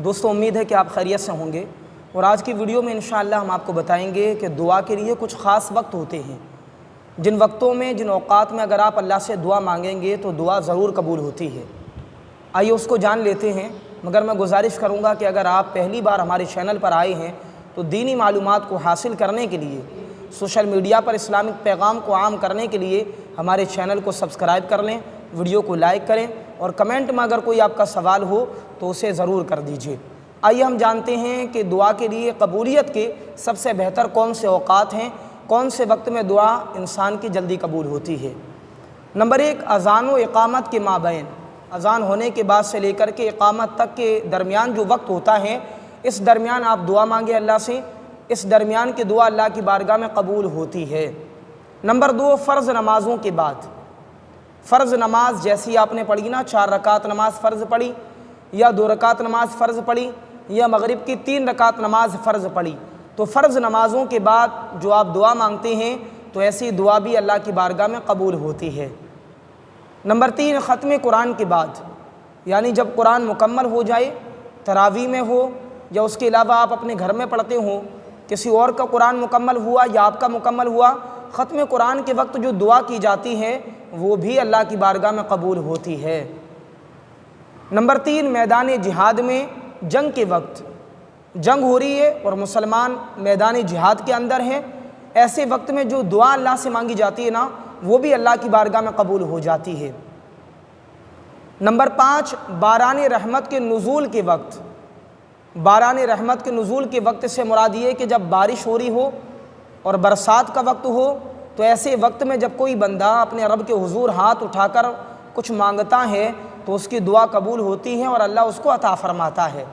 دوستوں امید ہے کہ آپ خیریت سے ہوں گے، اور آج کی ویڈیو میں انشاءاللہ ہم آپ کو بتائیں گے کہ دعا کے لیے کچھ خاص وقت ہوتے ہیں، جن وقتوں میں جن اوقات میں اگر آپ اللہ سے دعا مانگیں گے تو دعا ضرور قبول ہوتی ہے۔ آئیے اس کو جان لیتے ہیں، مگر میں گزارش کروں گا کہ اگر آپ پہلی بار ہمارے چینل پر آئے ہیں تو دینی معلومات کو حاصل کرنے کے لیے، سوشل میڈیا پر اسلامک پیغام کو عام کرنے کے لیے ہمارے چینل کو سبسکرائب کر لیں، ویڈیو کو لائک کریں، اور کمنٹ میں اگر کوئی آپ کا سوال ہو تو اسے ضرور کر دیجیے۔ آئیے ہم جانتے ہیں کہ دعا کے لیے قبولیت کے سب سے بہتر کون سے اوقات ہیں، کون سے وقت میں دعا انسان کی جلدی قبول ہوتی ہے۔ نمبر 1، اذان و اقامت کے مابین، اذان ہونے کے بعد سے لے کر کے اقامت تک کے درمیان جو وقت ہوتا ہے، اس درمیان آپ دعا مانگیں اللہ سے، اس درمیان کی دعا اللہ کی بارگاہ میں قبول ہوتی ہے۔ نمبر 2، فرض نمازوں کے بعد، فرض نماز جیسی آپ نے پڑھی نا، 4 رکعت نماز فرض پڑھی، یا 2 رکعت نماز فرض پڑھی، یا مغرب کی 3 رکعت نماز فرض پڑھی، تو فرض نمازوں کے بعد جو آپ دعا مانگتے ہیں تو ایسی دعا بھی اللہ کی بارگاہ میں قبول ہوتی ہے۔ نمبر 3، ختم قرآن کے بعد، یعنی جب قرآن مکمل ہو جائے، تراویح میں ہو یا اس کے علاوہ آپ اپنے گھر میں پڑھتے ہوں، کسی اور کا قرآن مکمل ہوا یا آپ کا مکمل ہوا، ختم قرآن کے وقت جو دعا کی جاتی ہے وہ بھی اللہ کی بارگاہ میں قبول ہوتی ہے۔ نمبر 3، میدان جہاد میں جنگ کے وقت، جنگ ہو رہی ہے اور مسلمان میدان جہاد کے اندر ہیں، ایسے وقت میں جو دعا اللہ سے مانگی جاتی ہے نا، وہ بھی اللہ کی بارگاہ میں قبول ہو جاتی ہے۔ نمبر 5، باران رحمت کے نزول کے وقت، باران رحمت کے نزول کے وقت سے مراد یہ ہے کہ جب بارش ہو رہی ہو اور برسات کا وقت ہو، تو ایسے وقت میں جب کوئی بندہ اپنے رب کے حضور ہاتھ اٹھا کر کچھ مانگتا ہے تو اس کی دعا قبول ہوتی ہے اور اللہ اس کو عطا فرماتا ہے۔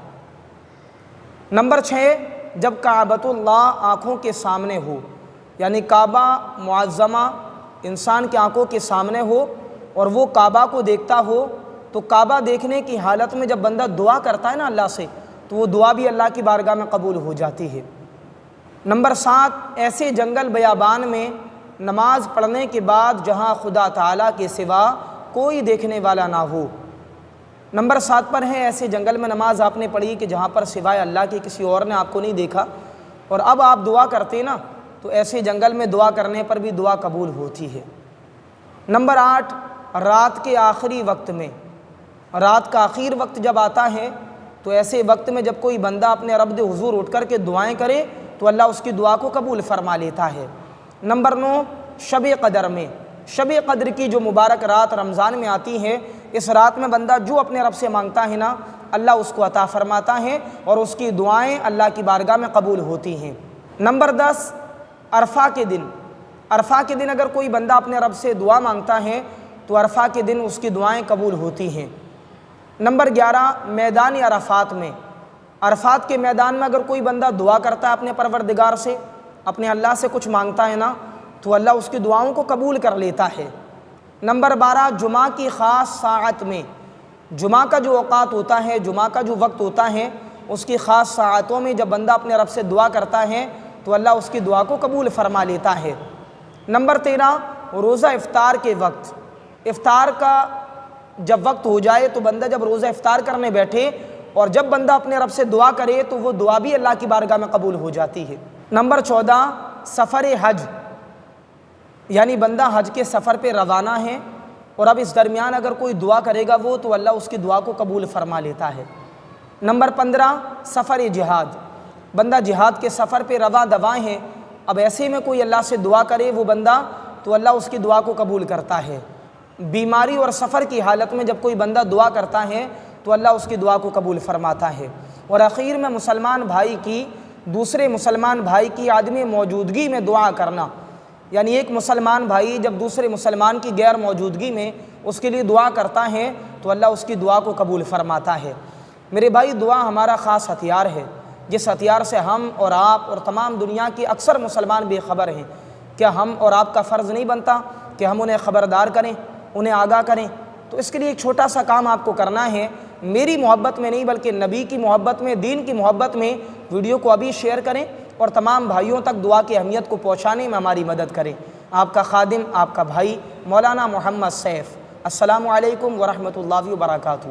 نمبر 6، جب کعبۃ اللہ آنکھوں کے سامنے ہو، یعنی کعبہ معظمہ انسان کی آنکھوں کے سامنے ہو اور وہ کعبہ کو دیکھتا ہو، تو کعبہ دیکھنے کی حالت میں جب بندہ دعا کرتا ہے نا اللہ سے، تو وہ دعا بھی اللہ کی بارگاہ میں قبول ہو جاتی ہے۔ نمبر 7، ایسے جنگل بیابان میں نماز پڑھنے کے بعد جہاں خدا تعالیٰ کے سوا کوئی دیکھنے والا نہ ہو۔ نمبر 7 پر ہے ایسے جنگل میں نماز آپ نے پڑھی کہ جہاں پر سوائے اللہ کے کسی اور نے آپ کو نہیں دیکھا، اور اب آپ دعا کرتے نا تو ایسے جنگل میں دعا کرنے پر بھی دعا قبول ہوتی ہے۔ نمبر 8، رات کے آخری وقت میں، رات کا آخر وقت جب آتا ہے تو ایسے وقت میں جب کوئی بندہ اپنے رب حضور اٹھ کر کے دعائیں کرے تو اللہ اس کی دعا کو قبول فرما لیتا ہے۔ نمبر 9، شب قدر میں، شب قدر کی جو مبارک رات رمضان میں آتی ہے، اس رات میں بندہ جو اپنے رب سے مانگتا ہے نا، اللہ اس کو عطا فرماتا ہے اور اس کی دعائیں اللہ کی بارگاہ میں قبول ہوتی ہیں۔ نمبر 10، عرفہ کے دن، عرفہ کے دن اگر کوئی بندہ اپنے رب سے دعا مانگتا ہے تو عرفہ کے دن اس کی دعائیں قبول ہوتی ہیں۔ نمبر 11، میدان عرفات میں، عرفات کے میدان میں اگر کوئی بندہ دعا کرتا ہے اپنے پروردگار سے، اپنے اللہ سے کچھ مانگتا ہے نا، تو اللہ اس کی دعاؤں کو قبول کر لیتا ہے۔ نمبر 12، جمعہ کی خاص ساعت میں، جمعہ کا جو اوقات ہوتا ہے، جمعہ کا جو وقت ہوتا ہے، اس کی خاص ساعتوں میں جب بندہ اپنے رب سے دعا کرتا ہے تو اللہ اس کی دعا کو قبول فرما لیتا ہے۔ نمبر 13، روزہ افطار کے وقت، افطار کا جب وقت ہو جائے تو بندہ جب روزہ افطار کرنے بیٹھے اور جب بندہ اپنے رب سے دعا کرے تو وہ دعا بھی اللہ کی بارگاہ میں قبول ہو جاتی ہے۔ نمبر 14، سفر حج، یعنی بندہ حج کے سفر پہ روانہ ہے اور اب اس درمیان اگر کوئی دعا کرے گا وہ تو اللہ اس کی دعا کو قبول فرما لیتا ہے۔ نمبر 15، سفر جہاد، بندہ جہاد کے سفر پہ رواں دواں ہے، اب ایسے میں کوئی اللہ سے دعا کرے وہ بندہ تو اللہ اس کی دعا کو قبول کرتا ہے۔ بیماری اور سفر کی حالت میں جب کوئی بندہ دعا کرتا ہے تو اللہ اس کی دعا کو قبول فرماتا ہے۔ اور اخیر میں مسلمان بھائی کی دوسرے مسلمان بھائی کی عدم موجودگی میں دعا کرنا، یعنی ایک مسلمان بھائی جب دوسرے مسلمان کی غیر موجودگی میں اس کے لیے دعا کرتا ہے تو اللہ اس کی دعا کو قبول فرماتا ہے۔ میرے بھائی، دعا ہمارا خاص ہتھیار ہے، جس ہتھیار سے ہم اور آپ اور تمام دنیا کے اکثر مسلمان بے خبر ہیں۔ کیا ہم اور آپ کا فرض نہیں بنتا کہ ہم انہیں خبردار کریں، انہیں آگاہ کریں؟ تو اس کے لیے ایک چھوٹا سا کام آپ کو کرنا ہے، میری محبت میں نہیں بلکہ نبی کی محبت میں، دین کی محبت میں ویڈیو کو ابھی شیئر کریں اور تمام بھائیوں تک دعا کی اہمیت کو پہنچانے میں ہماری مدد کریں۔ آپ کا خادم، آپ کا بھائی مولانا محمد سیف۔ السلام علیکم ورحمۃ اللہ وبرکاتہ۔